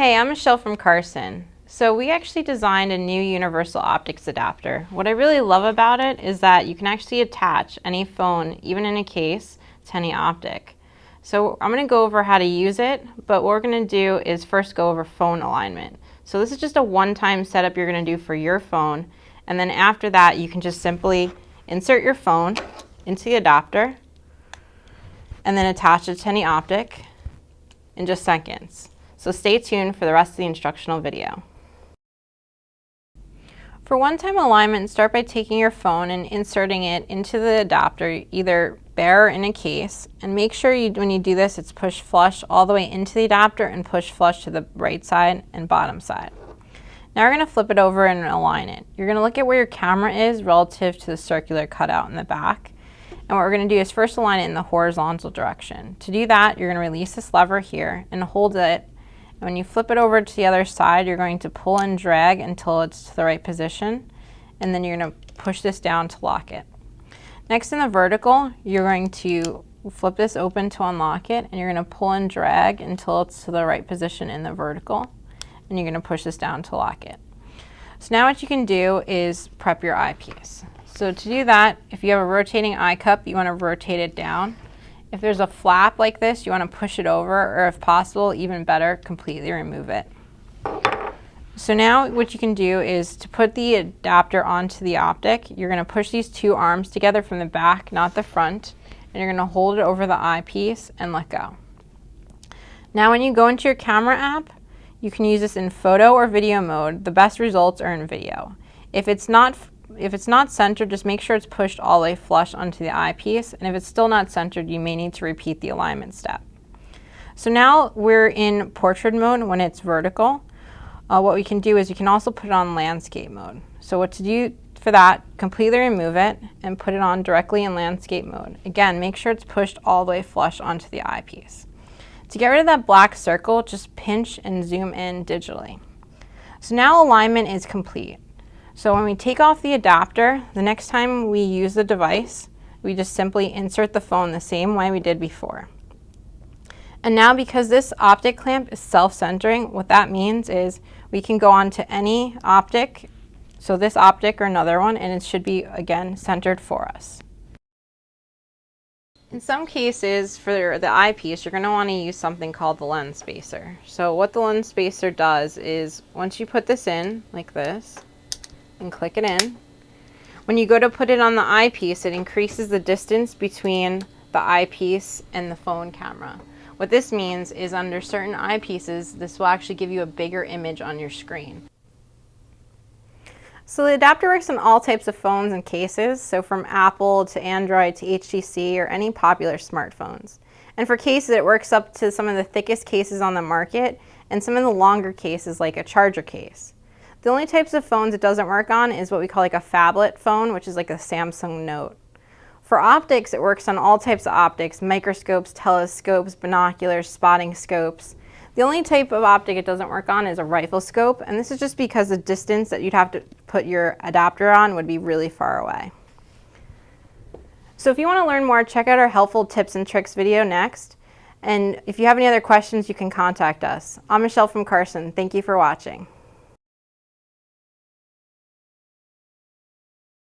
Hey, I'm Michelle from Carson. So we actually designed a new universal optics adapter. What I really love about it is that you can actually attach any phone, even in a case, to any optic. So I'm going to go over how to use it, but what we're going to do is first go over phone alignment. So this is just a one-time setup you're going to do for your phone, and then after that you can just simply insert your phone into the adapter and then attach it to any optic in just seconds. So stay tuned for the rest of the instructional video. For one-time alignment, start by taking your phone and inserting it into the adapter, either bare or in a case, and make sure when you do this, it's push flush all the way into the adapter and push flush to the right side and bottom side. Now we're going to flip it over and align it. You're going to look at where your camera is relative to the circular cutout in the back. And what we're going to do is first align it in the horizontal direction. To do that, you're going to release this lever here and hold it. And when you flip it over to the other side, you're going to pull and drag until it's to the right position. And then you're going to push this down to lock it. Next, in the vertical, you're going to flip this open to unlock it. And you're going to pull and drag until it's to the right position in the vertical. And you're going to push this down to lock it. So now what you can do is prep your eyepiece. So to do that, if you have a rotating eye cup, you want to rotate it down. If there's a flap like this, you want to push it over, or if possible, even better, completely remove it. So now what you can do is to put the adapter onto the optic, you're going to push these two arms together from the back, not the front, and you're going to hold it over the eyepiece and let go. Now when you go into your camera app, you can use this in photo or video mode. The best results are in video. If it's not centered, just make sure it's pushed all the way flush onto the eyepiece, and if it's still not centered, you may need to repeat the alignment step. So now we're in portrait mode when it's vertical. What we can do is you can also put it on landscape mode. So what to do for that, completely remove it and put it on directly in landscape mode. Again, make sure it's pushed all the way flush onto the eyepiece. To get rid of that black circle, just pinch and zoom in digitally. So now alignment is complete. So when we take off the adapter, the next time we use the device, we just simply insert the phone the same way we did before. And now because this optic clamp is self-centering, what that means is we can go on to any optic, so this optic or another one, and it should be, again, centered for us. In some cases, for the eyepiece, you're going to want to use something called the lens spacer. So what the lens spacer does is once you put this in, like this, and click it in, when you go to put it on the eyepiece, it increases the distance between the eyepiece and the phone camera. What this means is under certain eyepieces, this will actually give you a bigger image on your screen. So the adapter works on all types of phones and cases, so from Apple to Android to HTC or any popular smartphones. And for cases, it works up to some of the thickest cases on the market and some of the longer cases like a charger case. The only types of phones it doesn't work on is what we call like a phablet phone, which is like a Samsung Note. For optics, it works on all types of optics, microscopes, telescopes, binoculars, spotting scopes. The only type of optic it doesn't work on is a rifle scope, and this is just because the distance that you'd have to put your adapter on would be really far away. So if you want to learn more, check out our helpful tips and tricks video next. And if you have any other questions, you can contact us. I'm Michelle from Carson. Thank you for watching.